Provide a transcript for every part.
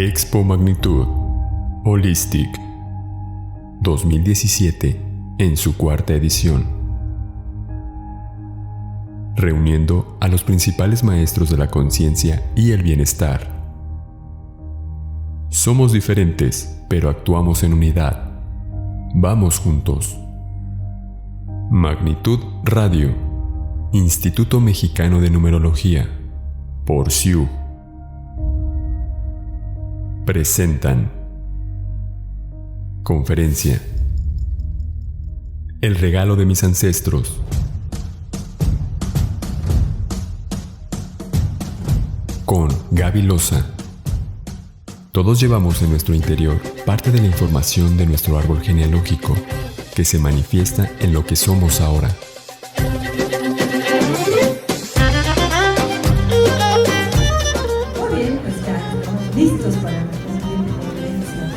Expo Magnitud Holistic 2017 en su cuarta edición, reuniendo a los principales maestros de la conciencia y el bienestar. Somos diferentes, pero actuamos en unidad. Vamos juntos. Magnitud Radio, Instituto Mexicano de Numerología, por SIU. Presentan Conferencia El regalo de mis ancestros, con Gaby Loza. Todos llevamos en nuestro interior parte de la información de nuestro árbol genealógico que se manifiesta en lo que somos ahora. Muy bien, pues ya estamos listos para nuestra siguiente conferencia.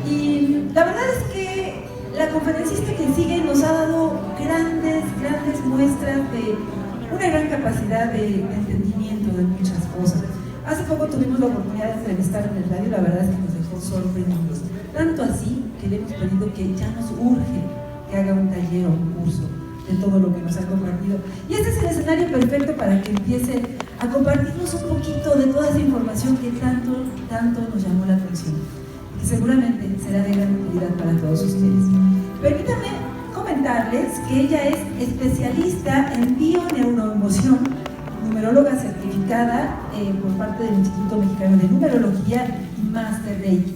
Y la verdad es que la conferencista que sigue nos ha dado grandes muestras de una gran capacidad de entendimiento de muchas cosas. Hace poco tuvimos la oportunidad de entrevistar en el radio, la verdad es que nos dejó sorprendidos. Tanto así que le hemos pedido que ya nos urge que haga un taller o un curso de todo lo que nos ha compartido. Y este es el escenario perfecto para que empiece a compartirnos un poquito de toda esa información que tanto nos llamó la atención, que seguramente será de gran utilidad para todos ustedes. Permítanme comentarles que ella es especialista en bioneuroemoción, numeróloga certificada por parte del Instituto Mexicano de Numerología y Master Reiki.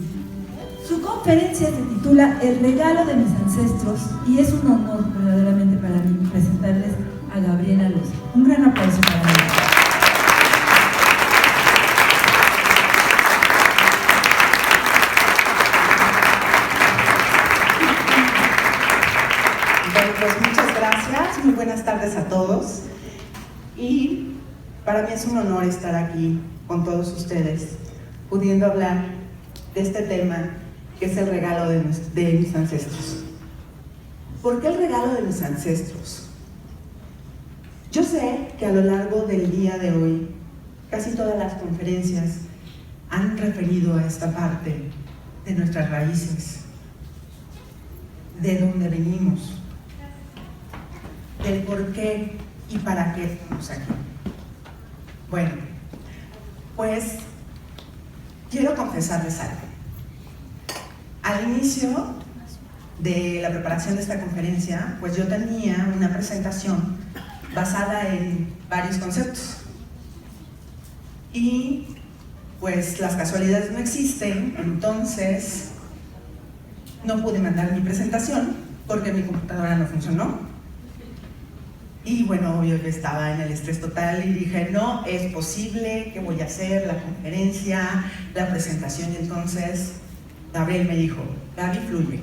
Su conferencia se titula El regalo de mis ancestros y es un honor verdaderamente para mí presentarles a Gabriela Loza. Un gran aplauso para ella. Bueno, pues muchas gracias, muy buenas tardes a todos y para mí es un honor estar aquí con todos ustedes, pudiendo hablar de este tema que es el regalo de mis ancestros. ¿Por qué el regalo de mis ancestros? Yo sé que a lo largo del día de hoy, casi todas las conferencias han referido a esta parte de nuestras raíces, de dónde venimos, del por qué y para qué estamos aquí. Bueno, pues quiero confesarles algo. Al inicio de la preparación de esta conferencia, pues yo tenía una presentación basada en varios conceptos. Y pues las casualidades no existen, entonces no pude mandar mi presentación porque mi computadora no funcionó. Y bueno, obvio, yo estaba en el estrés total y dije, no, es posible, ¿qué voy a hacer? La conferencia, la presentación. Y entonces Gabriel me dijo, Gaby, fluye.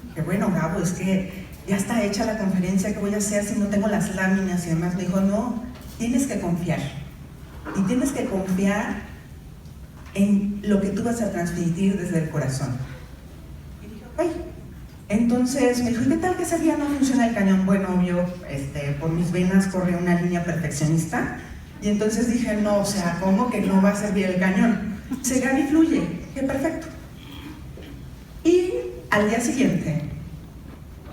Dije, bueno, Gabo, es que ya está hecha la conferencia, ¿qué voy a hacer si no tengo las láminas y demás? Me dijo, no, tienes que confiar. Y tienes que confiar en lo que tú vas a transmitir desde el corazón. Y dije, ok. Entonces me dijo, ¿y qué tal que ese día no funciona el cañón? Bueno, obvio, por mis venas corre una línea perfeccionista. Y entonces dije, no, o sea, ¿cómo que no va a servir el cañón? Dice, Gaby, fluye. Dije, perfecto. Y al día siguiente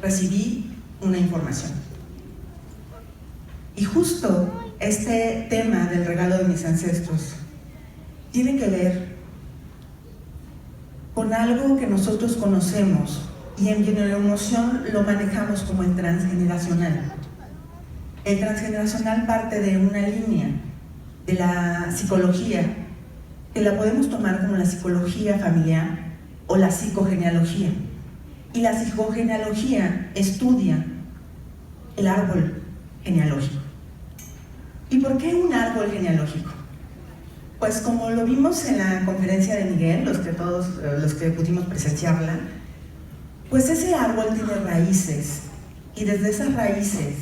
recibí una información. Y justo este tema del regalo de mis ancestros tiene que ver con algo que nosotros conocemos y en bioneuroemoción lo manejamos como el transgeneracional. El transgeneracional parte de una línea de la psicología que la podemos tomar como la psicología familiar o la psicogenealogía. Y la psicogenealogía estudia el árbol genealógico. ¿Y por qué un árbol genealógico? Pues como lo vimos en la conferencia de Miguel, los que pudimos presenciarla, pues ese árbol tiene raíces y desde esas raíces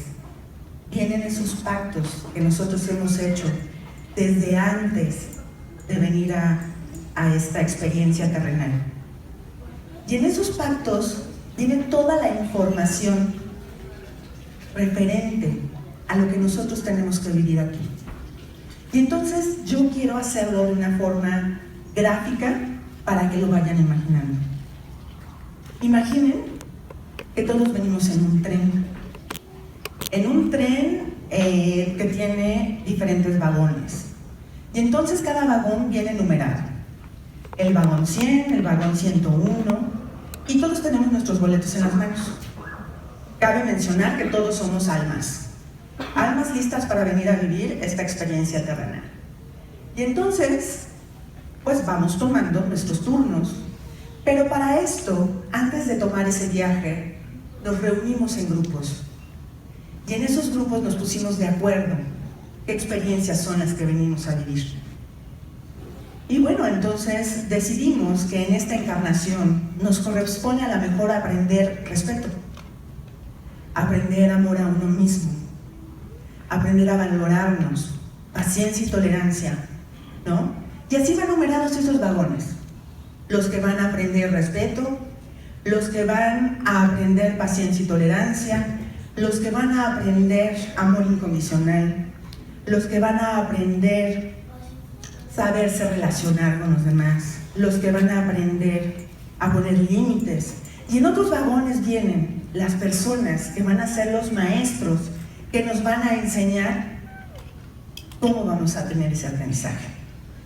vienen esos pactos que nosotros hemos hecho desde antes de venir a esta experiencia terrenal. Y en esos pactos viene toda la información referente a lo que nosotros tenemos que vivir aquí. Y entonces yo quiero hacerlo de una forma gráfica para que lo vayan imaginando. Imaginen que todos venimos en un tren. En un tren que tiene diferentes vagones. Y entonces cada vagón viene numerado. El vagón 100, el vagón 101, y todos tenemos nuestros boletos en las manos. Cabe mencionar que todos somos almas. Almas listas para venir a vivir esta experiencia terrenal. Y entonces, pues vamos tomando nuestros turnos. Pero para esto, antes de tomar ese viaje, nos reunimos en grupos. Y en esos grupos nos pusimos de acuerdo qué experiencias son las que venimos a vivir. Y bueno, entonces decidimos que en esta encarnación nos corresponde a lo mejor aprender respeto, aprender amor a uno mismo, aprender a valorarnos, paciencia y tolerancia, ¿no? Y así van numerados esos vagones. Los que van a aprender respeto, los que van a aprender paciencia y tolerancia, los que van a aprender amor incondicional, los que van a aprender saberse relacionar con los demás, los que van a aprender a poner límites. Y en otros vagones vienen las personas que van a ser los maestros, que nos van a enseñar cómo vamos a tener ese aprendizaje.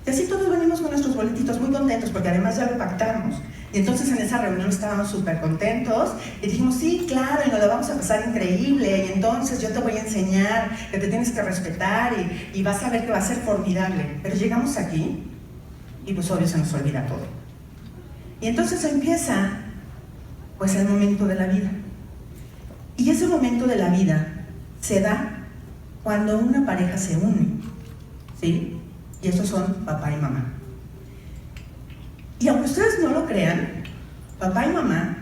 Y así todos venimos con nuestros boletitos muy contentos, porque además ya lo pactamos. Y entonces en esa reunión estábamos súper contentos y dijimos, sí, claro, y nos lo vamos a pasar increíble, y entonces yo te voy a enseñar que te tienes que respetar y vas a ver que va a ser formidable. Pero llegamos aquí y pues obvio se nos olvida todo. Y entonces empieza pues el momento de la vida. Y ese momento de la vida se da cuando una pareja se une, ¿sí? Y esos son papá y mamá. Y aunque ustedes no lo crean, papá y mamá,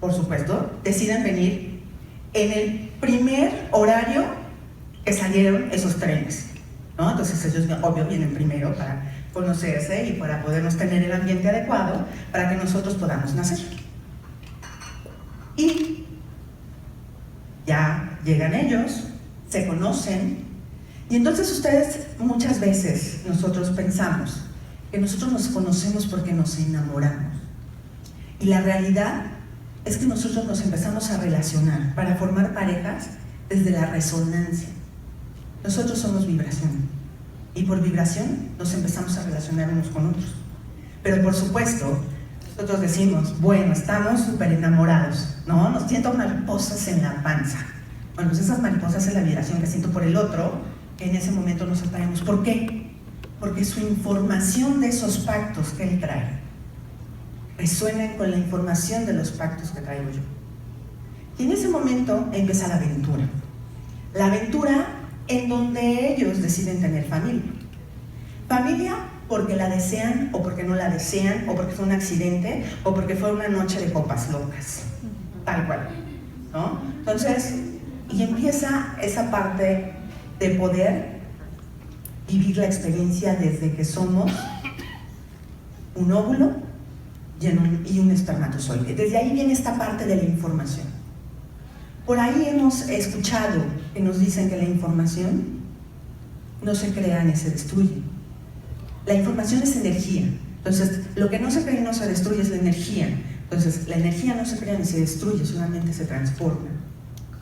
por supuesto, deciden venir en el primer horario que salieron esos trenes, ¿no? Entonces ellos, obvio, vienen primero para conocerse y para podernos tener el ambiente adecuado para que nosotros podamos nacer. Y ya llegan ellos, se conocen, y entonces ustedes, muchas veces nosotros pensamos que nosotros nos conocemos porque nos enamoramos. Y la realidad es que nosotros nos empezamos a relacionar para formar parejas desde la resonancia. Nosotros somos vibración. Y por vibración nos empezamos a relacionar unos con otros. Pero por supuesto, nosotros decimos, bueno, estamos súper enamorados, ¿no? Nos siento mariposas en la panza. Bueno, pues esas mariposas es la vibración que siento por el otro. En ese momento nos atraemos. ¿Por qué? Porque su información de esos pactos que él trae resuenan con la información de los pactos que traigo yo. Y en ese momento empieza la aventura. La aventura en donde ellos deciden tener familia. Familia porque la desean o porque no la desean, o porque fue un accidente, o porque fue una noche de copas locas. Tal cual, ¿no? Entonces, y empieza esa parte de poder vivir la experiencia desde que somos un óvulo y un espermatozoide. Desde ahí viene esta parte de la información. Por ahí hemos escuchado que nos dicen que la información no se crea ni se destruye. La información es energía. Entonces, lo que no se crea y no se destruye es la energía. Entonces, la energía no se crea ni se destruye, solamente se transforma.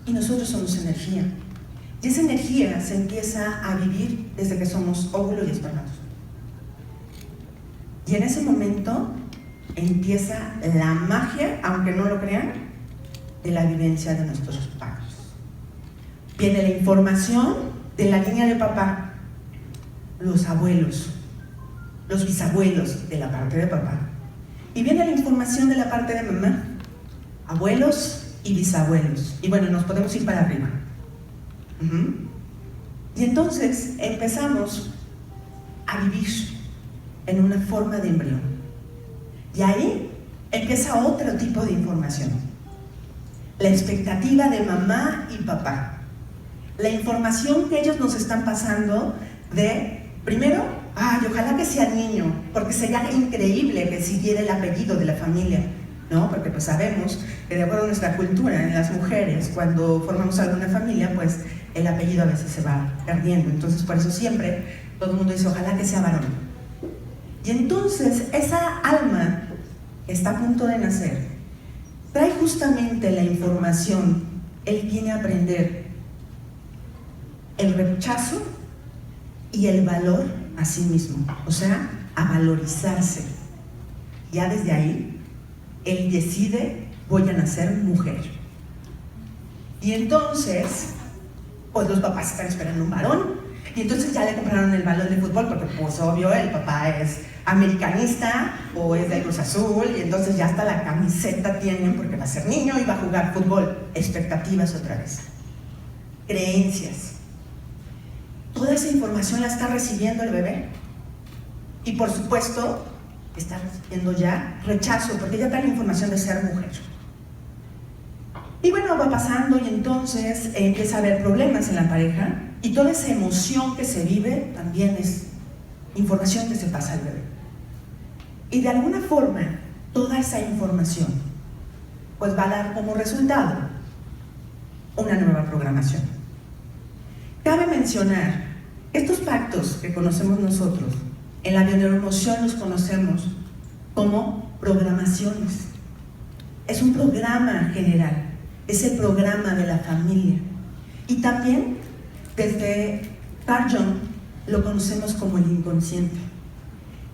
Y nosotros somos energía. Y esa energía se empieza a vivir desde que somos óvulo y espermatozoide. Y en ese momento empieza la magia, aunque no lo crean, de la vivencia de nuestros pactos. Viene la información de la línea de papá, los abuelos, los bisabuelos de la parte de papá. Y viene la información de la parte de mamá, abuelos y bisabuelos. Y bueno, nos podemos ir para arriba. Y entonces empezamos a vivir en una forma de embrión. Y ahí empieza otro tipo de información. La expectativa de mamá y papá. La información que ellos nos están pasando de, primero, ojalá que sea niño, porque sería increíble que siguiera el apellido de la familia, ¿no? Porque pues sabemos que de acuerdo a nuestra cultura, en las mujeres, cuando formamos alguna familia, pues el apellido a veces se va perdiendo. Entonces por eso siempre todo el mundo dice, ojalá que sea varón. Y entonces esa alma que está a punto de nacer trae justamente la información. Él viene a aprender el rechazo y el valor a sí mismo, o sea, a valorizarse. Ya desde ahí, él decide, voy a nacer mujer. Y entonces, pues los papás están esperando un varón, y entonces ya le compraron el balón de fútbol, porque pues obvio, el papá es americanista o es de Cruz Azul, y entonces ya hasta la camiseta tienen porque va a ser niño y va a jugar fútbol. Expectativas otra vez. Creencias. Toda esa información la está recibiendo el bebé. Y por supuesto, está recibiendo ya rechazo, porque ya trae la información de ser mujer. Y bueno, va pasando y entonces empieza a haber problemas en la pareja, y toda esa emoción que se vive también es información que se pasa al bebé. Y de alguna forma, toda esa información pues va a dar como resultado una nueva programación. Cabe mencionar, estos pactos que conocemos nosotros, en la bioneuroemoción los conocemos como programaciones. Es un programa general, es el programa de la familia. Y también, desde Carl Jung, lo conocemos como el inconsciente.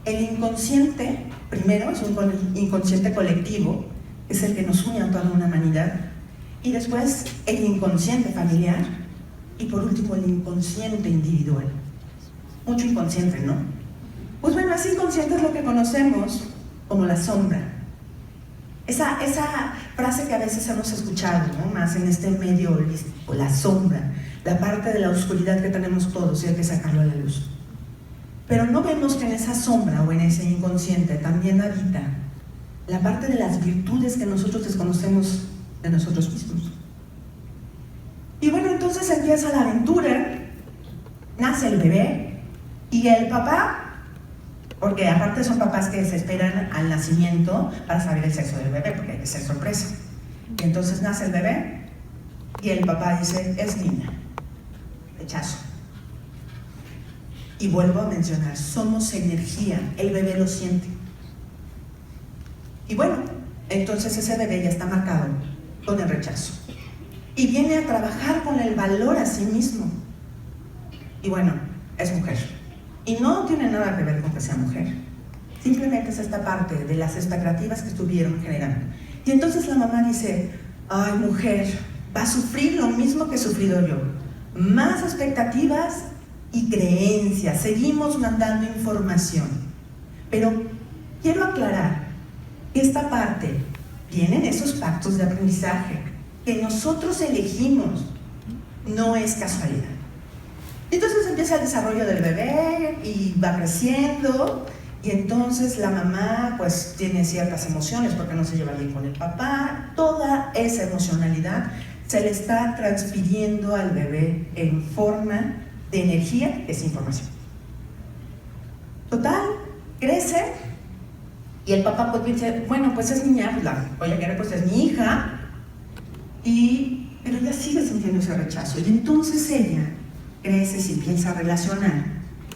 El inconsciente, primero, es un inconsciente colectivo, es el que nos une a toda una humanidad, y después el inconsciente familiar, y por último el inconsciente individual. Mucho inconsciente, ¿no? Pues bueno, ese inconsciente es lo que conocemos como la sombra. Esa frase que a veces hemos escuchado, ¿no? Más en este medio holístico, la sombra, la parte de la oscuridad que tenemos todos y hay que sacarlo a la luz. Pero no vemos que en esa sombra o en ese inconsciente también habita la parte de las virtudes que nosotros desconocemos de nosotros mismos. Y bueno, entonces empieza la aventura, nace el bebé y el papá, porque aparte son papás que se esperan al nacimiento para saber el sexo del bebé, porque hay que ser sorpresa. Y entonces nace el bebé y el papá dice, es niña. Rechazo. Y vuelvo a mencionar, somos energía, el bebé lo siente. Y bueno, entonces ese bebé ya está marcado con el rechazo. Y viene a trabajar con el valor a sí mismo. Y bueno, es mujer. Y no tiene nada que ver con que sea mujer. Simplemente es esta parte de las expectativas que estuvieron generando. Y entonces la mamá dice, ay, mujer, va a sufrir lo mismo que he sufrido yo. Más expectativas y creencias. Seguimos mandando información. Pero quiero aclarar que esta parte vienen esos pactos de aprendizaje que nosotros elegimos. No es casualidad. Entonces empieza el desarrollo del bebé y va creciendo, y entonces la mamá pues tiene ciertas emociones porque no se lleva bien con el papá. Toda esa emocionalidad se le está transfiriendo al bebé en forma de energía, que es información. Total, crece y el papá pues dice, bueno, pues es niña, pues la voy a querer, pues es mi hija, pero ella sigue sintiendo ese rechazo. Y entonces ella crece y se empieza a relacionar.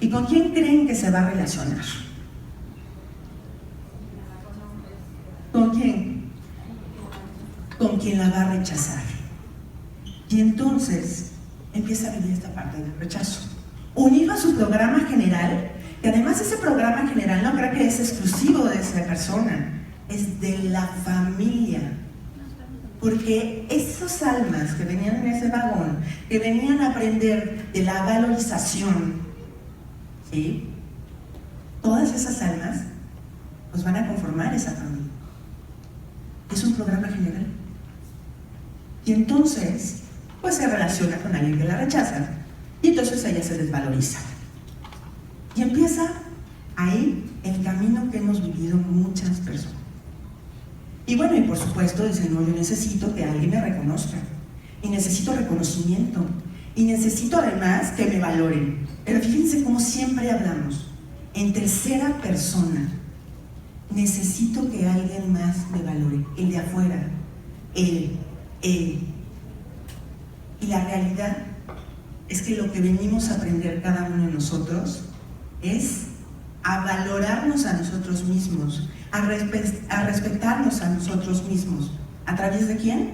¿Y con quién creen que se va a relacionar? ¿Con quién? Con quien la va a rechazar. Y entonces empieza a venir esta parte del rechazo, unido a su programa general, que además ese programa general no creo que es exclusivo de esa persona, es de la familia. Porque esas almas que venían en ese vagón, que venían a aprender de la valorización, ¿sí? Todas esas almas pues van a conformar esa familia. Es un programa general. Y entonces, pues se relaciona con alguien que la rechaza, y entonces ella se desvaloriza. Y empieza ahí el camino que hemos vivido muchas personas. Y bueno, y por supuesto dice, no, yo necesito que alguien me reconozca, y necesito reconocimiento, y necesito además que me valoren. Pero fíjense cómo siempre hablamos en tercera persona. Necesito que alguien más me valore, el de afuera, él. Y la realidad es que lo que venimos a aprender cada uno de nosotros es a valorarnos a nosotros mismos, a respetarnos a nosotros mismos. ¿A través de quién?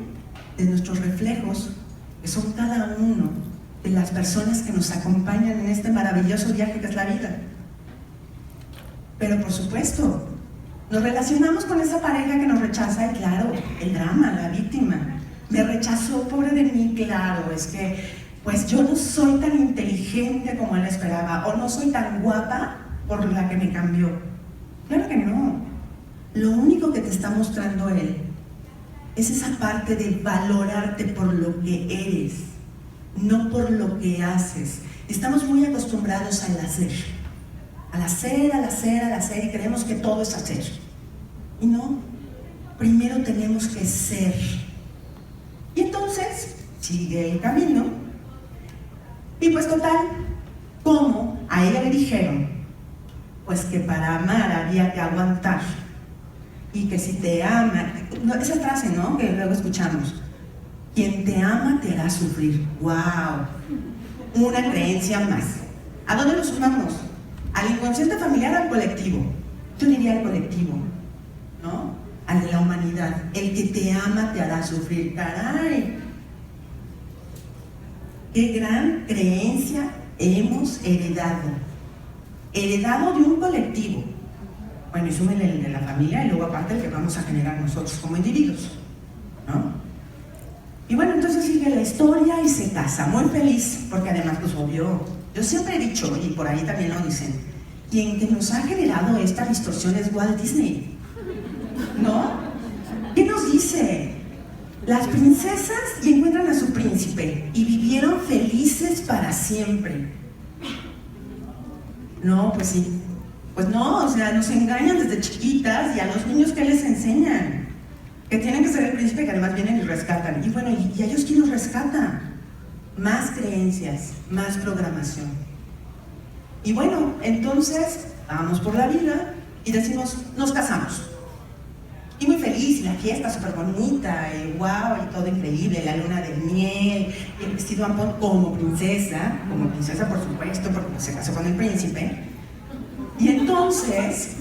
De nuestros reflejos, que son cada uno de las personas que nos acompañan en este maravilloso viaje que es la vida. Pero por supuesto, nos relacionamos con esa pareja que nos rechaza y claro, el drama, la víctima. Me rechazó, pobre de mí, claro, es que pues yo no soy tan inteligente como él esperaba, o no soy tan guapa por la que me cambió. Claro que no. Lo único que te está mostrando él es esa parte de valorarte por lo que eres, no por lo que haces. Estamos muy acostumbrados al hacer. Al hacer, al hacer, al hacer, y creemos que todo es hacer. Y no, primero tenemos que ser. Y entonces, sigue el camino. Y pues total, ¿cómo? A ella le dijeron, pues que para amar había que aguantar. Y que si te ama, esa frase, ¿no? Que luego escuchamos, quien te ama te hará sufrir. ¡Wow! Una creencia más. ¿A dónde lo sumamos? ¿Al inconsciente familiar o al colectivo? Yo diría al colectivo, ¿no? Al de la humanidad. El que te ama te hará sufrir. ¡Caray! ¡Qué gran creencia hemos heredado! Heredado de un colectivo. Bueno, y súmenle el de la familia y luego aparte el que vamos a generar nosotros como individuos, ¿no? Y bueno, entonces sigue la historia y se casa, muy feliz, porque además pues obvio, yo siempre he dicho, y por ahí también lo dicen, quien que nos ha generado esta distorsión es Walt Disney, ¿no? ¿Qué nos dice? Las princesas y encuentran a su príncipe y vivieron felices para siempre. No, pues sí. Pues no, o sea, nos engañan desde chiquitas y a los niños ¿qué les enseñan? Que tienen que ser el príncipe, que además vienen y rescatan. Y bueno, ¿y a ellos quién los rescata? Más creencias, más programación. Y bueno, entonces vamos por la vida y decimos, nos casamos. Y muy feliz, y la fiesta súper bonita, y wow, y todo increíble, la luna de miel, y el vestido ampón como princesa por supuesto, porque se casó con el príncipe. Y entonces,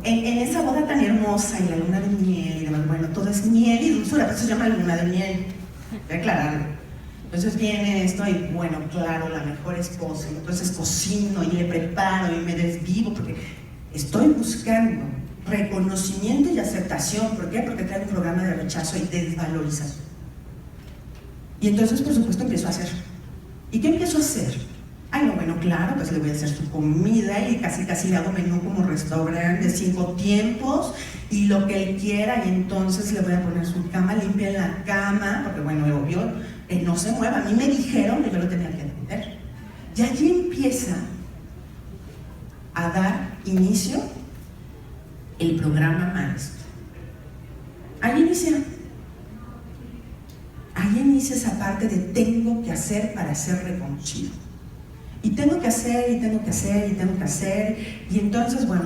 en esa boda tan hermosa y la luna de miel y demás, bueno, todo es miel y dulzura, por eso se llama luna de miel, voy a aclararlo. Entonces viene esto y bueno, claro, la mejor esposa, y entonces cocino y le preparo y me desvivo porque estoy buscando reconocimiento y aceptación. ¿Por qué? Porque trae un programa de rechazo y desvalorización. Y entonces, por supuesto, empiezo a hacer. ¿Y qué empiezo a hacer? Ay, no, bueno, claro, pues le voy a hacer su comida y casi le hago menú como restaurante de 5 tiempos y lo que él quiera, y entonces le voy a poner su cama, limpia la cama, porque bueno, obvio, no se mueva. A mí me dijeron que yo lo tenía que atender. Y allí empieza a dar inicio el programa maestro. Ahí inicia esa parte de tengo que hacer para ser reconocido. Y tengo que hacer, y tengo que hacer, y tengo que hacer. Y entonces, bueno,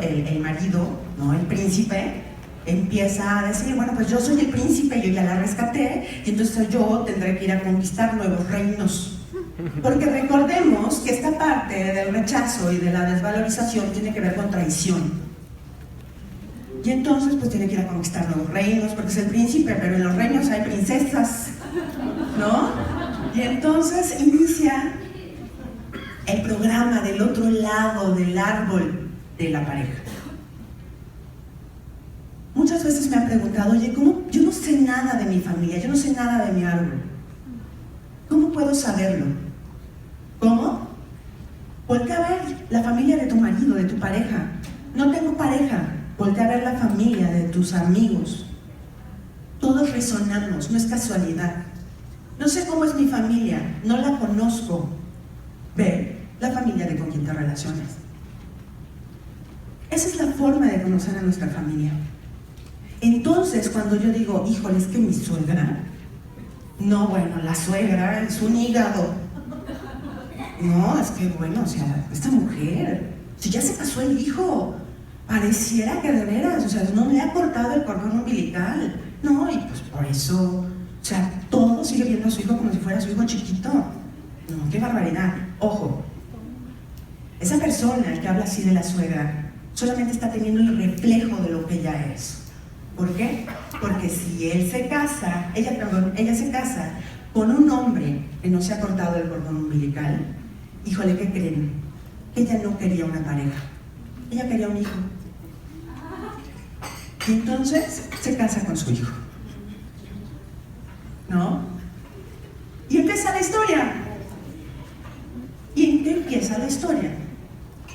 el marido, ¿no? El príncipe, empieza a decir, bueno, pues yo soy el príncipe, yo ya la rescaté, y entonces yo tendré que ir a conquistar nuevos reinos. Porque recordemos que esta parte del rechazo y de la desvalorización tiene que ver con traición. Y entonces, pues tiene que ir a conquistar nuevos reinos, porque es el príncipe, pero en los reinos hay princesas, ¿no? Y entonces inicia el programa del otro lado del árbol de la pareja. Muchas veces me han preguntado, oye, ¿cómo? Yo no sé nada de mi familia, yo no sé nada de mi árbol. ¿Cómo puedo saberlo? ¿Cómo? Voltea a ver la familia de tu marido, de tu pareja. No tengo pareja. Voltea a ver la familia de tus amigos. Todos resonamos, no es casualidad. No sé cómo es mi familia, no la conozco. Ve la familia de con quien te relacionas. Esa es la forma de conocer a nuestra familia. Entonces, cuando yo digo, híjole, es que mi suegra, no, bueno, la suegra es un hígado. No, es que, bueno, o sea, esta mujer, si ya se casó el hijo, pareciera que de veras, o sea, no le ha cortado el cordón umbilical. No, y pues por eso, o sea, todo sigue viendo a su hijo como si fuera su hijo chiquito. No, qué barbaridad. Ojo, esa persona que habla así de la suegra solamente está teniendo el reflejo de lo que ella es. ¿Por qué? Porque si ella se casa con un hombre que no se ha cortado el cordón umbilical, híjole, ¿qué creen? Ella no quería una pareja, ella quería un hijo. Y entonces se casa con su hijo, ¿no? Y empieza la historia. ¿Y en qué empieza la historia?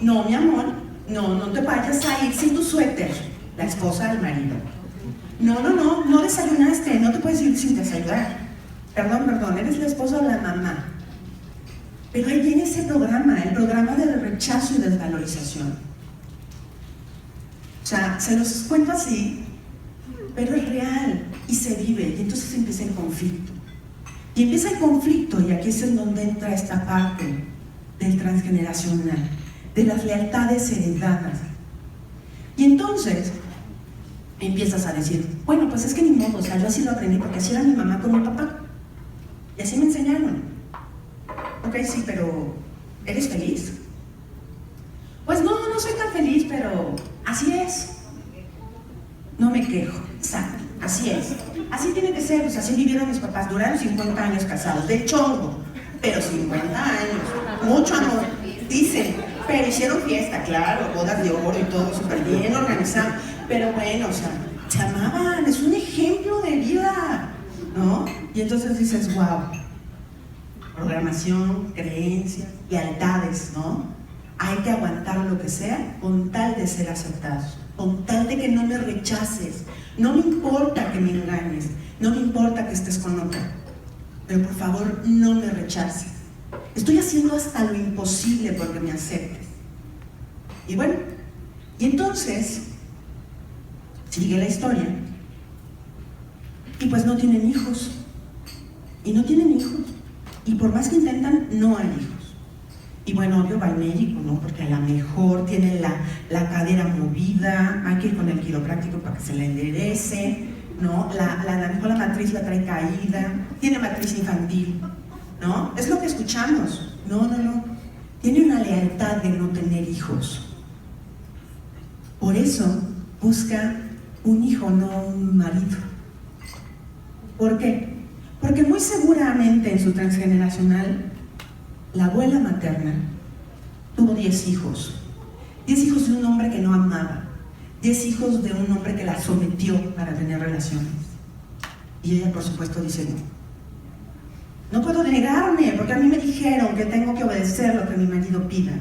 No, mi amor, no te vayas a ir sin tu suéter, la esposa del marido. No desayunaste, no te puedes ir sin desayunar. Perdón, eres la esposa o la mamá. Pero ahí viene ese programa, el programa del rechazo y desvalorización. O sea, se los cuento así, pero es real y se vive, y entonces empieza el conflicto. Y empieza el conflicto, y aquí es en donde entra esta parte del transgeneracional, de las lealtades heredadas. Y entonces empiezas a decir, bueno, pues es que ni modo, o sea, yo así lo aprendí porque así era mi mamá con mi papá. Y así me enseñaron. Ok, sí, pero ¿eres feliz? Pues no soy tan feliz, pero así es. No me quejo, exacto, así es. Así tiene que ser, pues así vivieron mis papás, duraron 50 años casados, de chongo, pero 50 años, mucho amor, dicen, pero hicieron fiesta, claro, bodas de oro y todo súper bien organizado, pero bueno, o sea, se amaban, es un ejemplo de vida, ¿no? Y entonces dices, wow, programación, creencias, lealtades, ¿no? Hay que aguantar lo que sea con tal de ser aceptados, con tal de que no me rechaces. No me importa que me engañes, no me importa que estés con otra, pero por favor no me rechaces. Estoy haciendo hasta lo imposible porque me aceptes. Y bueno, y entonces sigue la historia y pues no tienen hijos. Y no tienen hijos. Y por más que intentan, no hay hijos. Y bueno, obvio va al médico, ¿no? Porque a lo mejor tiene la cadera movida, hay que ir con el quiropráctico para que se la enderece, ¿no? A lo mejor la matriz la trae caída, tiene matriz infantil, ¿no? Es lo que escuchamos. No. Tiene una lealtad de no tener hijos. Por eso busca un hijo, no un marido. ¿Por qué? Porque muy seguramente en su transgeneracional, la abuela materna tuvo 10 hijos. 10 hijos de un hombre que no amaba. 10 hijos de un hombre que la sometió para tener relaciones. Y ella, por supuesto, dice no. No puedo negarme, porque a mí me dijeron que tengo que obedecer lo que mi marido pida,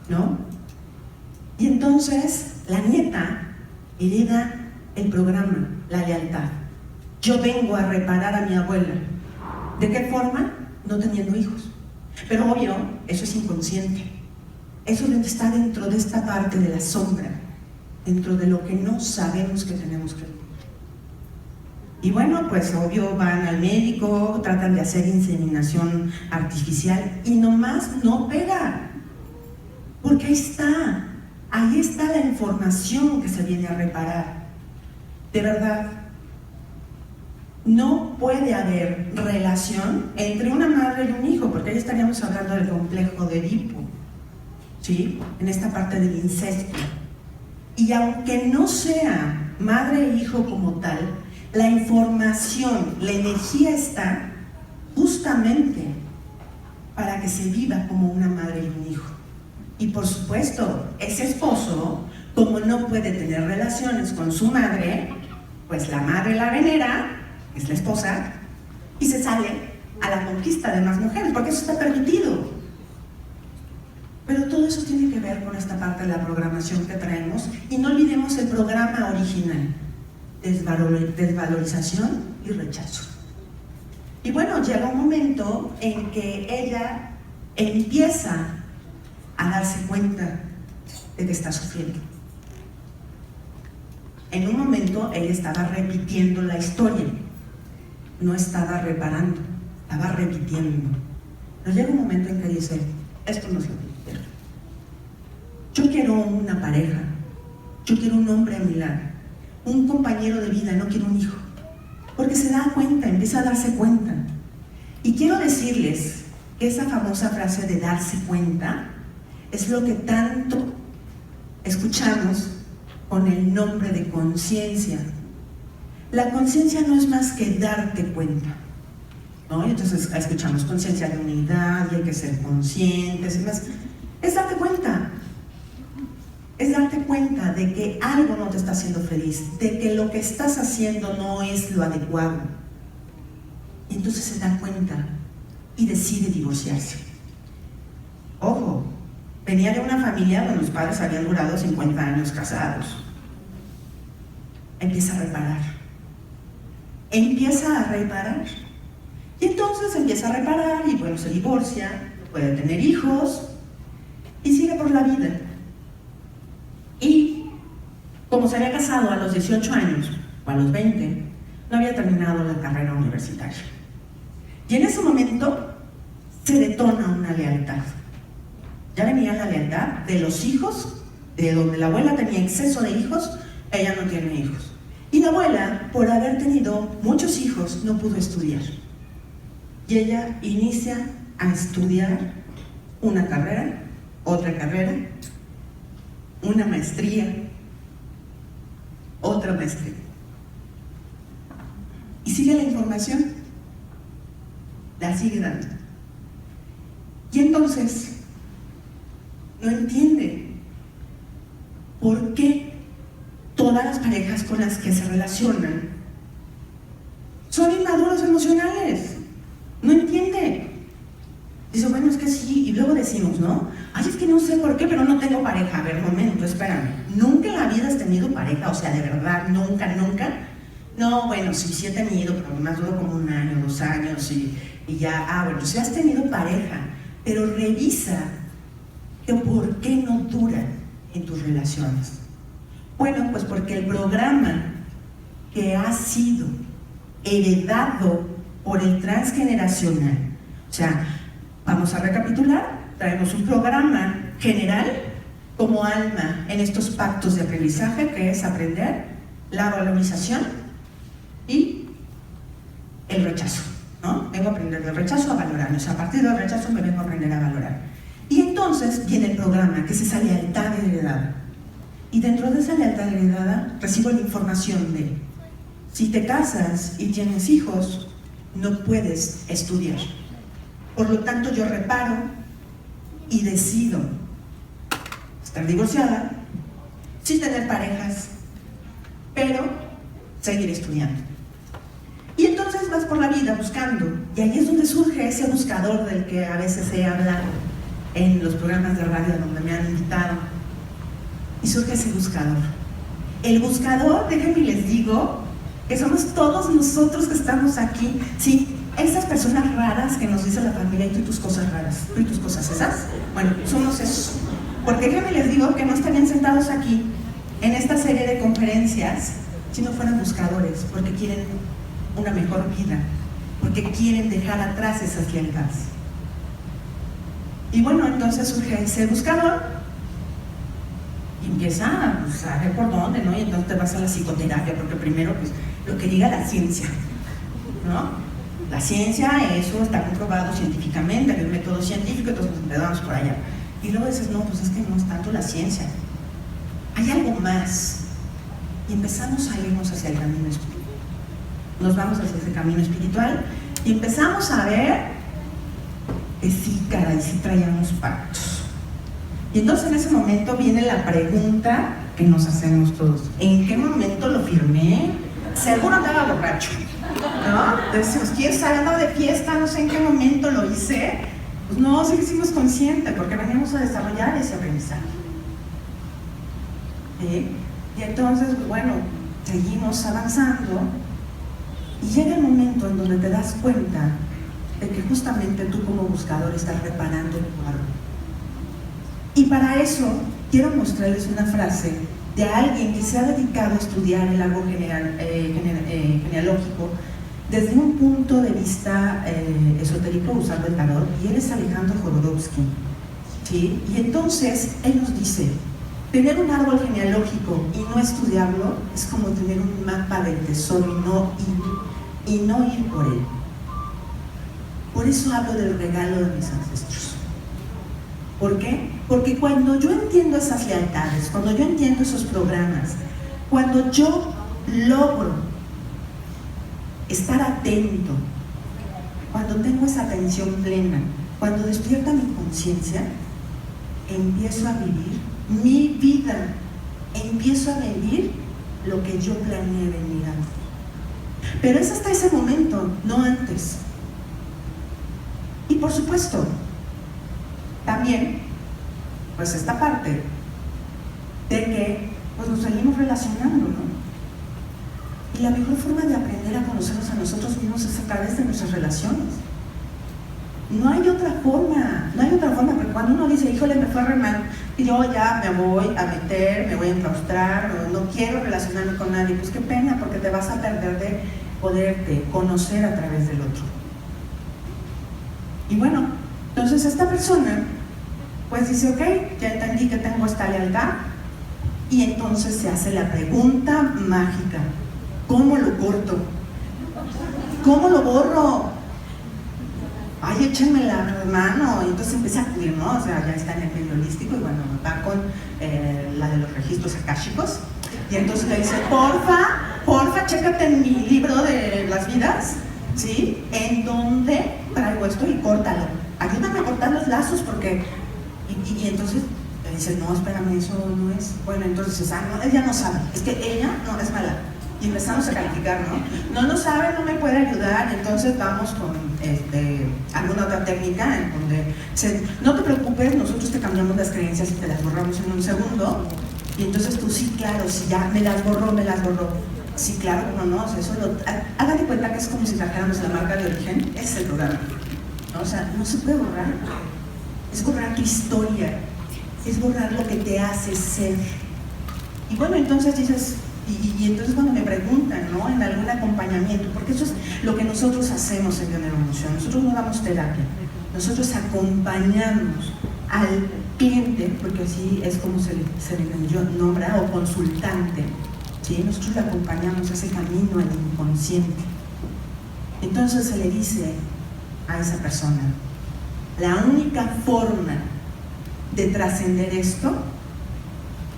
¿no? Y entonces, la nieta hereda el programa, la lealtad. Yo vengo a reparar a mi abuela. ¿De qué forma? No teniendo hijos. Pero obvio, eso es inconsciente. Eso está dentro de esta parte de la sombra, dentro de lo que no sabemos que tenemos que vivir. Y bueno, pues obvio van al médico, tratan de hacer inseminación artificial y nomás no pega. Porque ahí está la información que se viene a reparar. De verdad, no puede haber relación entre una madre y un hijo, porque ahí estaríamos hablando del complejo de Edipo, ¿sí? En esta parte del incesto. Y aunque no sea madre e hijo como tal, la información, la energía está justamente para que se viva como una madre y un hijo. Y por supuesto, ese esposo, como no puede tener relaciones con su madre, pues la madre la venera, es la esposa, y se sale a la conquista de más mujeres, porque eso está permitido. Pero todo eso tiene que ver con esta parte de la programación que traemos, y no olvidemos el programa original, desvalorización y rechazo. Y bueno, llega un momento en que ella empieza a darse cuenta de que está sufriendo. En un momento ella estaba repitiendo la historia, no estaba reparando, estaba repitiendo. Pero llega un momento en que dice, esto no es lo que yo quiero. Yo quiero una pareja, yo quiero un hombre a mi lado, un compañero de vida, no quiero un hijo. Porque se da cuenta, empieza a darse cuenta. Y quiero decirles que esa famosa frase de darse cuenta es lo que tanto escuchamos con el nombre de conciencia. La conciencia no es más que darte cuenta, ¿no? Y entonces escuchamos conciencia de unidad y hay que ser conscientes y más. Es darte cuenta. Es darte cuenta de que algo no te está haciendo feliz, de que lo que estás haciendo no es lo adecuado. Y entonces se da cuenta y decide divorciarse. Ojo, venía de una familia donde los padres habían durado 50 años casados. Empieza a reparar. Y entonces empieza a reparar y bueno, se divorcia, puede tener hijos y sigue por la vida. Y como se había casado a los 18 años o a los 20, no había terminado la carrera universitaria. Y en ese momento se detona una lealtad. Ya venía la lealtad de los hijos, de donde la abuela tenía exceso de hijos, ella no tiene hijos. Y la abuela, por haber tenido muchos hijos, no pudo estudiar. Y ella inicia a estudiar una carrera, otra carrera, una maestría, otra maestría. Y sigue la información, la sigue dando. Y entonces no entiende por qué todas las parejas con las que se relacionan son inmaduros emocionales. No entiende. Dice, bueno, es que sí, y luego decimos, ¿no? Ay, es que no sé por qué, pero no tengo pareja. A ver, momento, espérame. ¿Nunca en la vida has tenido pareja? O sea, de verdad, nunca. No, bueno, sí he tenido, pero más duró como 1 año, 2 años y ya, bueno, sí has tenido pareja, pero revisa que por qué no duran en tus relaciones. Bueno, pues porque el programa que ha sido heredado por el transgeneracional, o sea, vamos a recapitular, traemos un programa general como alma en estos pactos de aprendizaje, que es aprender la valorización y el rechazo, ¿no? Vengo a aprender del rechazo a valorarme, o sea, a partir del rechazo me vengo a aprender a valorar. Y entonces viene el programa, que es esa lealtad heredada. Y dentro de esa lealtad heredada recibo la información de: si te casas y tienes hijos, no puedes estudiar. Por lo tanto, yo reparo y decido estar divorciada, sin tener parejas, pero seguir estudiando. Y entonces vas por la vida buscando, y ahí es donde surge ese buscador del que a veces he hablado en los programas de radio donde me han invitado. Y surge ese buscador. El buscador, déjenme les digo, que somos todos nosotros que estamos aquí. Sí, esas personas raras que nos dice la familia, y tú y tus cosas raras, tú y tus cosas esas, bueno, somos esos. Porque déjenme les digo que no estarían sentados aquí en esta serie de conferencias si no fueran buscadores, porque quieren una mejor vida, porque quieren dejar atrás esas lealtades. Y bueno, entonces surge ese buscador y empieza pues, a ver por dónde, ¿no? Y entonces te vas a la psicoterapia, porque primero, pues, lo que diga la ciencia, ¿no? La ciencia, eso está comprobado científicamente, hay un método científico, entonces nos empezamos por allá. Y luego dices, no, pues es que no es tanto la ciencia, hay algo más. Y empezamos a irnos hacia el camino espiritual. Nos vamos hacia ese camino espiritual y empezamos a ver que sí, caray, sí traíamos pactos. Y entonces en ese momento viene la pregunta que nos hacemos todos: ¿en qué momento lo firmé? Seguro andaba borracho, ¿no? Decimos, ¿quién sabe? Andaba de fiesta, no sé en qué momento lo hice. Pues no, sí que hicimos consciente, porque venimos a desarrollar ese aprendizaje. ¿Sí? Y entonces, bueno, seguimos avanzando y llega el momento en donde te das cuenta de que justamente tú como buscador estás reparando tu árbol. Y para eso quiero mostrarles una frase de alguien que se ha dedicado a estudiar el árbol genealógico desde un punto de vista esotérico, usando el tarot, y él es Alejandro Jodorowsky, ¿sí? Y entonces él nos dice: tener un árbol genealógico y no estudiarlo es como tener un mapa del tesoro y no ir por él. Por eso hablo del regalo de mis ancestros. ¿Por qué? Porque cuando yo entiendo esas lealtades, cuando yo entiendo esos programas, cuando yo logro estar atento, cuando tengo esa atención plena, cuando despierta mi conciencia, empiezo a vivir mi vida, empiezo a vivir lo que yo planeé venir antes. Pero es hasta ese momento, no antes. Y por supuesto, también, pues esta parte de que pues nos seguimos relacionando, ¿no? Y la mejor forma de aprender a conocernos a nosotros mismos es a través de nuestras relaciones. No hay otra forma, porque cuando uno dice, híjole, me fue re mal, y yo ya me voy a meter, me voy a enclaustrar, no quiero relacionarme con nadie, pues qué pena, porque te vas a perder de poderte conocer a través del otro. Y bueno, entonces esta persona, pues dice, ok, ya entendí que tengo esta lealtad, y entonces se hace la pregunta mágica, ¿cómo lo corto? ¿Cómo lo borro? Ay, échenme la mano. Y entonces empieza a acudir, ¿no? O sea, ya está en el medio holístico y bueno, va con la de los registros akáshicos. Y entonces le dice, porfa, chécate en mi libro de las vidas, ¿sí? En donde traigo esto y córtalo. Ayúdame a cortar los lazos porque... Y entonces le dice, no, espérame, eso no es... Bueno, entonces, no, ella no sabe. Es que ella no es mala. Y empezamos a calificar, ¿no? No sabe, no me puede ayudar, entonces vamos con alguna otra técnica en donde no te preocupes, nosotros te cambiamos las creencias y te las borramos en un segundo. Y entonces tú, sí, claro, si ya me las borró. Sí, claro, no, o sea, eso hagan de cuenta que es como si trajéramos la marca de origen, ese es el programa, ¿no? O sea, no se puede borrar, es borrar tu historia, es borrar lo que te hace ser. Y bueno, entonces dices... Y entonces cuando me preguntan, ¿no? En algún acompañamiento, porque eso es lo que nosotros hacemos en Bioneuroemoción, nosotros no damos terapia, nosotros acompañamos al cliente, porque así es como se le nombra, o consultante, ¿sí? Nosotros le acompañamos a ese camino al inconsciente. Entonces se le dice a esa persona, la única forma de trascender esto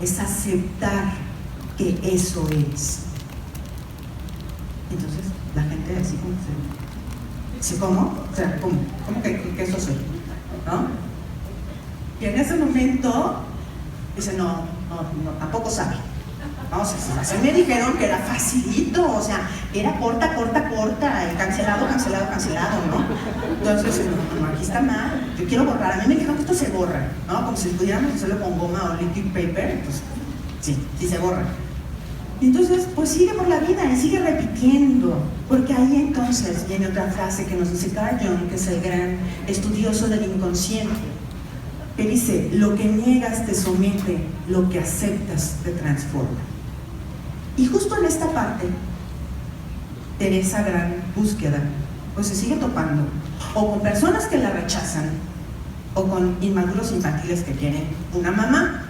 es aceptar que eso es. Entonces la gente así como se... ¿Sí, cómo? O sea, ¿cómo que eso soy? ¿No? Y en ese momento dice, no, tampoco sabe. Vamos a decir, así me dijeron que era facilito, o sea, era corta, y cancelado, ¿no? Entonces, no, aquí está mal, yo quiero borrar. A mí me dijeron que esto se borra, ¿no? Como si pudiéramos hacerlo con goma o liquid paper, pues sí se borra. Y entonces, pues sigue por la vida y sigue repitiendo, porque ahí entonces viene otra frase que nos dice Carl Jung, que es el gran estudioso del inconsciente, que dice, lo que niegas te somete, lo que aceptas te transforma. Y justo en esta parte de esa gran búsqueda, pues se sigue topando, o con personas que la rechazan, o con inmaduros infantiles que quieren una mamá.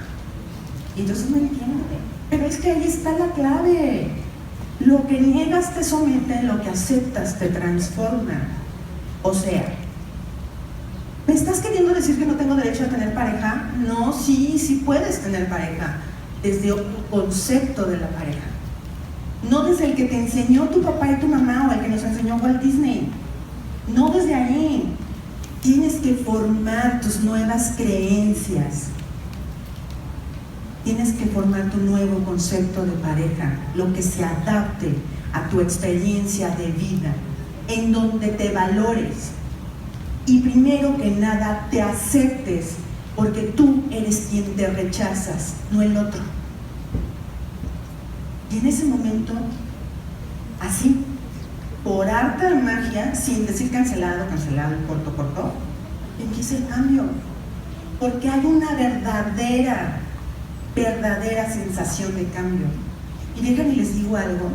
Y entonces no entiende. Pero es que ahí está la clave. Lo que niegas te somete, lo que aceptas te transforma. O sea, ¿me estás queriendo decir que no tengo derecho a tener pareja? No, sí puedes tener pareja, desde otro concepto de la pareja. No desde el que te enseñó tu papá y tu mamá o el que nos enseñó Walt Disney. No desde ahí. Tienes que formar tus nuevas creencias. Tienes que formar tu nuevo concepto de pareja, lo que se adapte a tu experiencia de vida, en donde te valores y primero que nada te aceptes, porque tú eres quien te rechazas, no el otro. Y en ese momento, así, por arte de magia, sin decir cancelado, corto, empieza el cambio, porque hay una verdadera sensación de cambio. Y déjenme les digo algo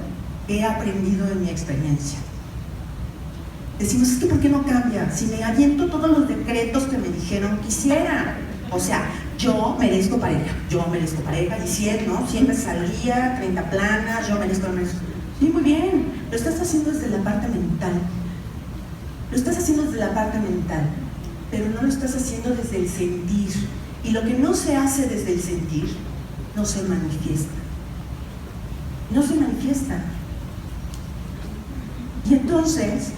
que he aprendido en mi experiencia. Decimos, es que ¿por qué no cambia? Si me aviento todos los decretos que me dijeron quisiera. O sea, yo merezco pareja, y siempre salía, 30 planas, yo merezco. Sí, muy bien, lo estás haciendo desde la parte mental. Pero no lo estás haciendo desde el sentir. Y lo que no se hace desde el sentir, no se manifiesta. No se manifiesta. Y entonces,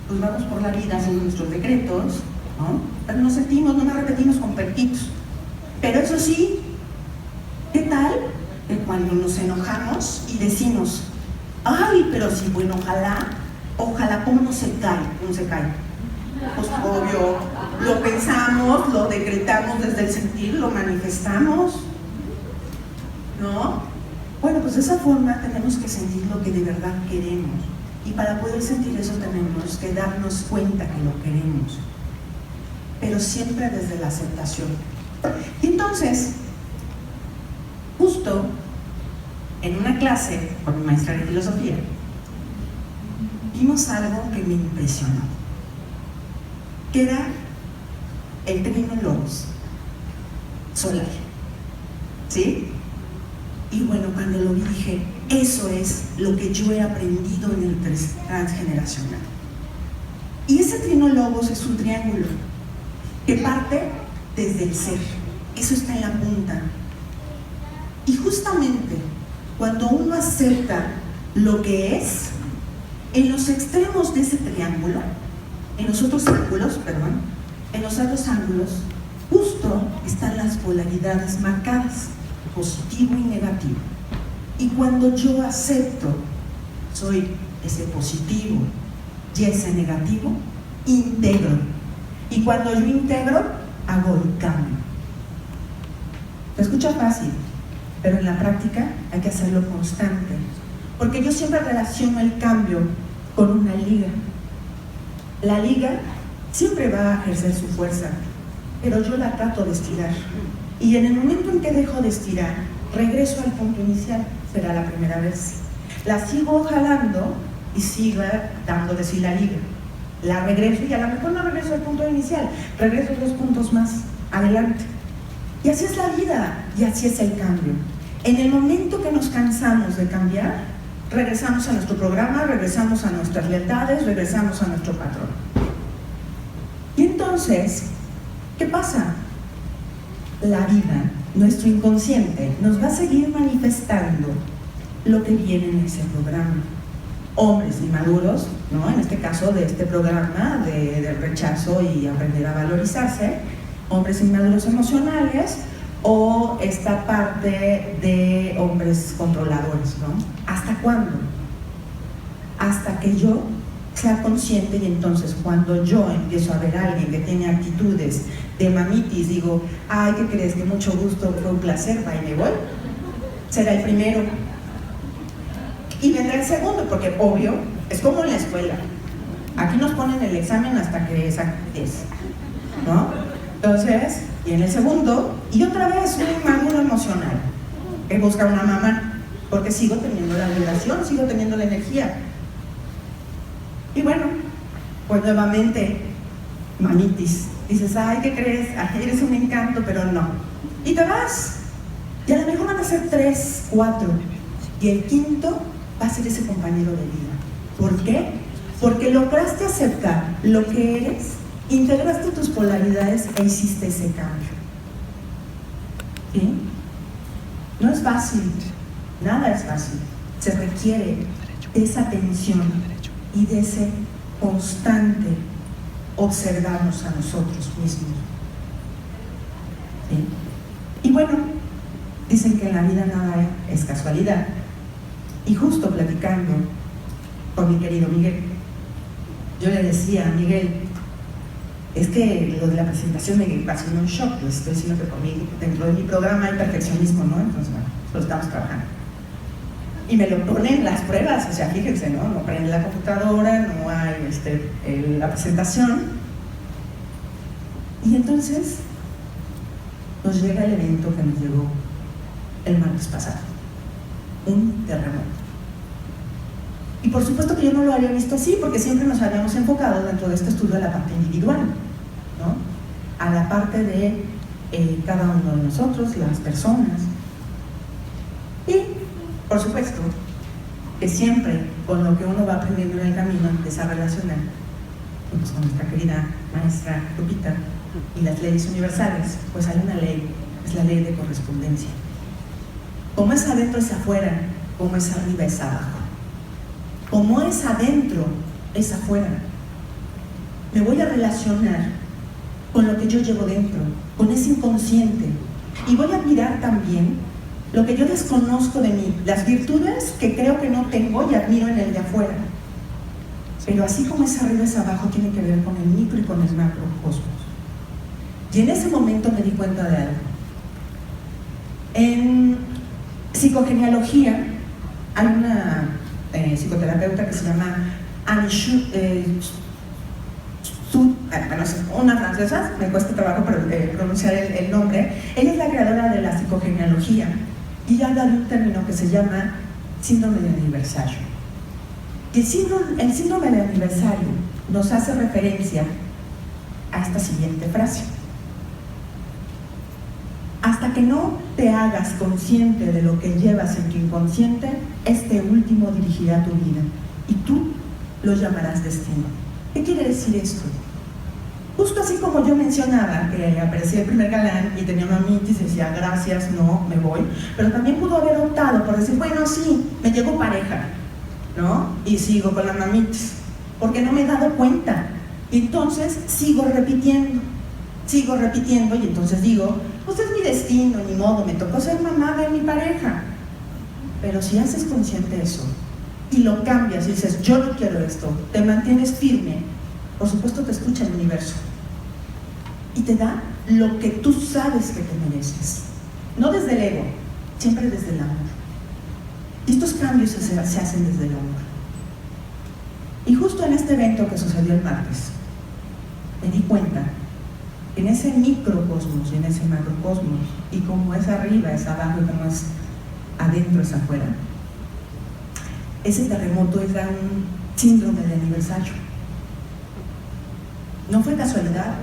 pues vamos por la vida haciendo nuestros decretos, ¿no? Pero nos sentimos, no nos repetimos con perquitos. Pero eso sí, ¿qué tal? Que cuando nos enojamos y decimos, ay, pero sí, bueno, ojalá, ¿cómo no se cae? ¿Cómo se cae? Pues obvio, lo pensamos, lo decretamos desde el sentir, lo manifestamos, ¿no? Bueno, pues de esa forma tenemos que sentir lo que de verdad queremos. Y para poder sentir eso tenemos que darnos cuenta que lo queremos, pero siempre desde la aceptación. Y entonces, justo en una clase con mi maestra de filosofía, vimos algo que me impresionó, que era el trino logos solar, ¿sí? Y bueno, cuando lo vi dije, eso es lo que yo he aprendido en el transgeneracional. Y ese trino logos es un triángulo que parte desde el ser, eso está en la punta. Y justamente cuando uno acepta lo que es, en los extremos de ese triángulo, en los otros ángulos, justo están las polaridades marcadas, positivo y negativo. Y cuando yo acepto, soy ese positivo y ese negativo, integro. Y cuando yo integro, hago el cambio. Se escucha fácil, pero en la práctica hay que hacerlo constante. Porque yo siempre relaciono el cambio con una liga. La liga siempre va a ejercer su fuerza, pero yo la trato de estirar. Y en el momento en que dejo de estirar, regreso al punto inicial, será la primera vez. La sigo jalando y siga dando de sí la liga. La regreso y a lo mejor no regreso al punto inicial, regreso 2 puntos más adelante. Y así es la vida, y así es el cambio. En el momento que nos cansamos de cambiar, regresamos a nuestro programa, regresamos a nuestras lealtades, regresamos a nuestro patrón. Y entonces, ¿qué pasa? La vida, nuestro inconsciente, nos va a seguir manifestando lo que viene en ese programa. Hombres inmaduros, ¿no? En este caso de este programa de rechazo y aprender a valorizarse, hombres inmaduros emocionales, o esta parte de hombres controladores, ¿no? ¿Hasta cuándo? Hasta que yo sea consciente, y entonces cuando yo empiezo a ver a alguien que tiene actitudes de mamitis, digo, ay, ¿qué crees? Que mucho gusto, fue un placer, va y me voy. Será el primero. Y vendrá el segundo, porque obvio, es como en la escuela. Aquí nos ponen el examen hasta que es, ¿no? Entonces, y en el segundo, y otra vez un inmaduro emocional, que busca una mamá, porque sigo teniendo la vibración, sigo teniendo la energía. Y bueno, pues nuevamente, mamitis. Dices, ay, ¿qué crees? Ay, eres un encanto, pero no. Y te vas. Y a lo mejor van a ser 3, 4. Y el quinto va a ser ese compañero de vida. ¿Por qué? Porque lograste aceptar lo que eres, integraste tus polaridades e hiciste ese cambio. ¿Sí? No es fácil, nada es fácil. Se requiere de esa atención y de ese constante observarnos a nosotros mismos. ¿Sí? Y bueno, dicen que en la vida nada es casualidad. Y justo platicando con mi querido Miguel, yo le decía a Miguel, es que lo de la presentación me pasó en un shock, les estoy diciendo que conmigo, dentro de mi programa hay perfeccionismo, ¿no? Entonces, bueno, lo estamos trabajando. Y me lo ponen las pruebas, o sea, fíjense, ¿no? No prende la computadora, no hay la presentación. Y entonces nos llega el evento que nos llegó el martes pasado, un terremoto. Y por supuesto que yo no lo había visto así, porque siempre nos habíamos enfocado dentro de este estudio a la parte individual, ¿no? A la parte de cada uno de nosotros, las personas. Y, por supuesto, que siempre con lo que uno va aprendiendo en el camino empieza a relacionar, pues, con nuestra querida maestra Lupita, y las leyes universales, pues hay una ley, es la ley de correspondencia. Como es adentro es afuera, como es arriba es abajo. Como es adentro es afuera. Me voy a relacionar con lo que yo llevo dentro, con ese inconsciente, y voy a mirar también lo que yo desconozco de mí, las virtudes que creo que no tengo y admiro en el de afuera. Pero así como es arriba es abajo, tiene que ver con el micro y con el macrocosmos. Y en ese momento me di cuenta de algo. En psicogenealogía hay una psicoterapeuta que se llama una francesa, me cuesta trabajo pronunciar el nombre. Ella es la creadora de la psicogenealogía y habla de un término que se llama síndrome de aniversario. Y el síndrome de aniversario nos hace referencia a esta siguiente frase: hasta que no te hagas consciente de lo que llevas en tu inconsciente, este último dirigirá tu vida y tú lo llamarás destino. ¿Qué quiere decir esto? Justo así como yo mencionaba que aparecía el primer galán y tenía mamitis y decía gracias, no, me voy, pero también pudo haber optado por decir, bueno, sí, me llegó pareja, ¿no? Y sigo con la mamitis, porque no me he dado cuenta. Y entonces sigo repitiendo, y entonces digo, pues es mi destino, ni modo, me tocó ser mamá de mi pareja. Pero si haces consciente eso y lo cambias y dices, yo no quiero esto, te mantienes firme, por supuesto te escucha el universo y te da lo que tú sabes que te mereces, no desde el ego, siempre desde el amor. Y estos cambios se hacen desde el amor. Y justo en este evento que sucedió el martes, me di cuenta que en ese microcosmos y en ese macrocosmos, y como es arriba es abajo y como es adentro es afuera, ese terremoto era un síndrome de aniversario. No fue casualidad.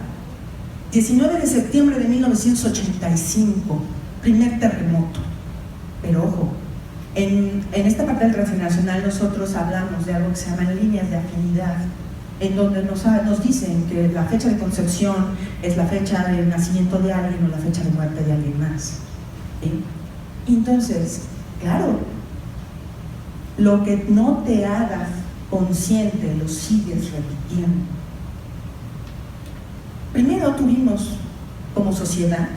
19 de septiembre de 1985, primer terremoto. Pero ojo, en esta parte del transgeneracional nosotros hablamos de algo que se llaman líneas de afinidad, en donde nos dicen que la fecha de concepción es la fecha de nacimiento de alguien o la fecha de muerte de alguien más. ¿Sí? Entonces, claro, lo que no te hagas consciente lo sigues repitiendo. Primero tuvimos como sociedad,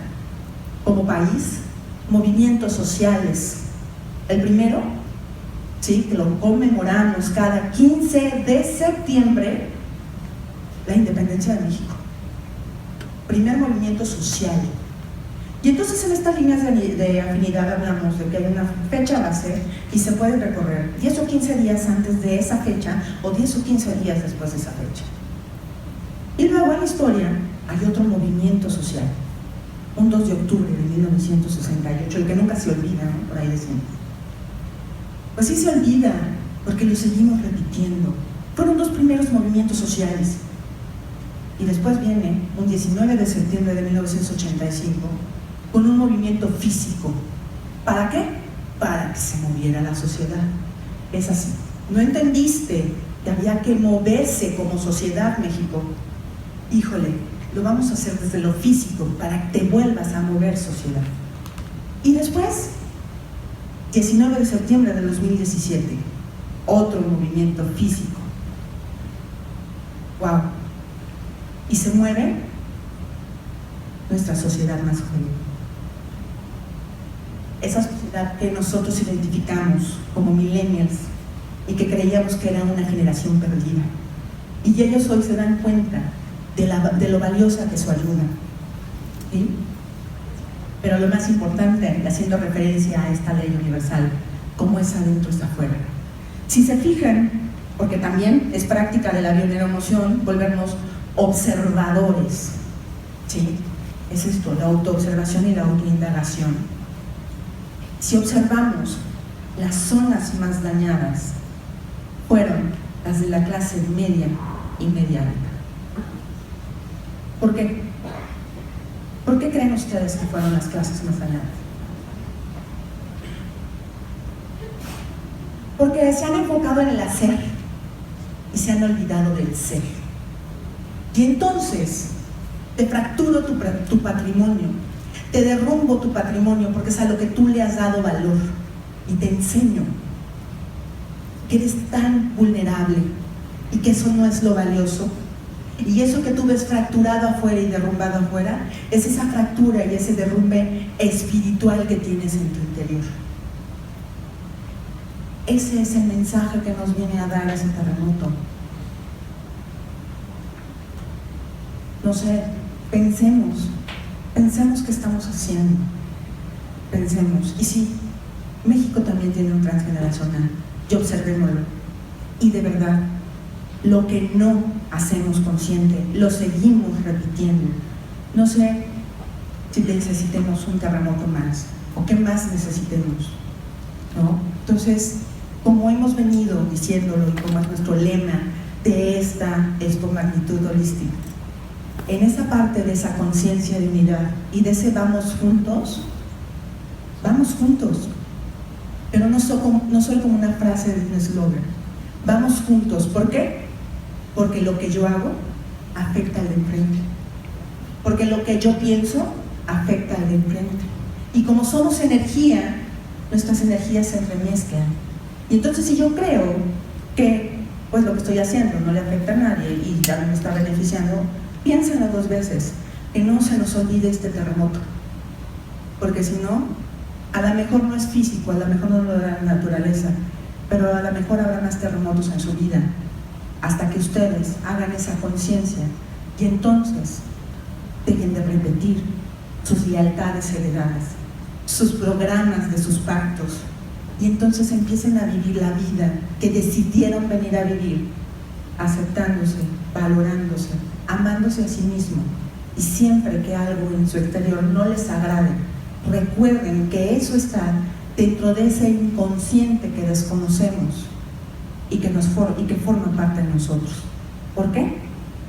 como país, movimientos sociales. El primero, ¿sí?, que lo conmemoramos cada 15 de septiembre, la independencia de México. Primer movimiento social. Y entonces en estas líneas de afinidad hablamos de que hay una fecha base y se puede recorrer 10 o 15 días antes de esa fecha o 10 o 15 días después de esa fecha. Y luego en la historia hay otro movimiento social, un 2 de octubre de 1968, el que nunca se olvida, ¿no? Por ahí decimos. Pues sí se olvida, porque lo seguimos repitiendo. Fueron los primeros movimientos sociales. Y después viene un 19 de septiembre de 1985 con un movimiento físico. ¿Para qué? Para que se moviera la sociedad. Es así. ¿No entendiste que había que moverse como sociedad, México? Híjole, lo vamos a hacer desde lo físico para que te vuelvas a mover, sociedad. Y después, 19 de septiembre de 2017, otro movimiento físico. ¡Wow! Y se mueve nuestra sociedad más joven. Esa sociedad que nosotros identificamos como millennials y que creíamos que era una generación perdida. Y ellos hoy se dan cuenta de lo valiosa que es su ayuda. ¿Sí? Pero lo más importante, haciendo referencia a esta ley universal, cómo es adentro es afuera. Si se fijan, porque también es práctica de la bioneuroemoción volvernos observadores, ¿sí? Es esto, la autoobservación y la autoindagación. Si observamos, las zonas más dañadas fueron las de la clase media y media alta. ¿Por qué? ¿Por qué creen ustedes que fueron las clases más dañadas? Porque se han enfocado en el hacer y se han olvidado del ser. Y entonces, te fracturo tu patrimonio, te derrumbo tu patrimonio porque es a lo que tú le has dado valor y te enseño que eres tan vulnerable y que eso no es lo valioso. Y eso que tú ves fracturado afuera y derrumbado afuera es esa fractura y ese derrumbe espiritual que tienes en tu interior. Ese es el mensaje que nos viene a dar ese terremoto. No sé, pensemos qué estamos haciendo. Pensemos. Y sí, México también tiene un transgeneracional, y observémoslo. Y de verdad, lo que no hacemos consciente, lo seguimos repitiendo. No sé si necesitemos un terremoto más, o qué más necesitemos, ¿no? Entonces, como hemos venido diciéndolo y como es nuestro lema de esta magnitud holística, en esa parte de esa conciencia de unidad y de ese vamos juntos, pero no soy como una frase de un eslogan, vamos juntos. ¿Por qué? Porque lo que yo hago afecta al de enfrente, porque lo que yo pienso afecta al de enfrente, y como somos energía, nuestras energías se entremezclan. Y entonces, si yo creo que pues lo que estoy haciendo no le afecta a nadie y ya me está beneficiando, piénsenlo 2 veces, que no se nos olvide este terremoto, porque si no, a lo mejor no es físico, a lo mejor no lo da la naturaleza, pero a lo mejor habrá más terremotos en su vida, hasta que ustedes hagan esa conciencia y entonces dejen de repetir sus lealtades heredadas, sus programas de sus pactos, y entonces empiecen a vivir la vida que decidieron venir a vivir, aceptándose, valorándose, amándose a sí mismo. Y siempre que algo en su exterior no les agrade, recuerden que eso está dentro de ese inconsciente que desconocemos y que forma parte de nosotros. ¿Por qué?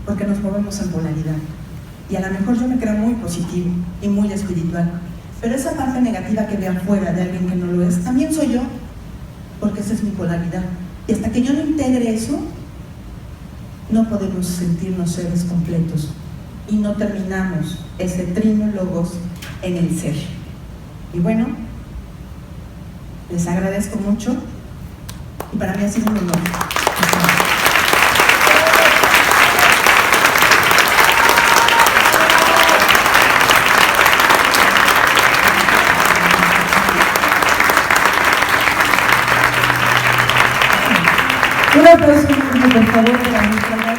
Porque nos movemos en polaridad. Y a lo mejor yo me creo muy positivo y muy espiritual, pero esa parte negativa que veo afuera de alguien que no lo es, también soy yo, porque esa es mi polaridad. Y hasta que yo no integre eso, no podemos sentirnos seres completos y no terminamos ese trino logos en el ser. Y bueno, les agradezco mucho y para mí ha sido un honor. Un aplauso, por favor, para nuestra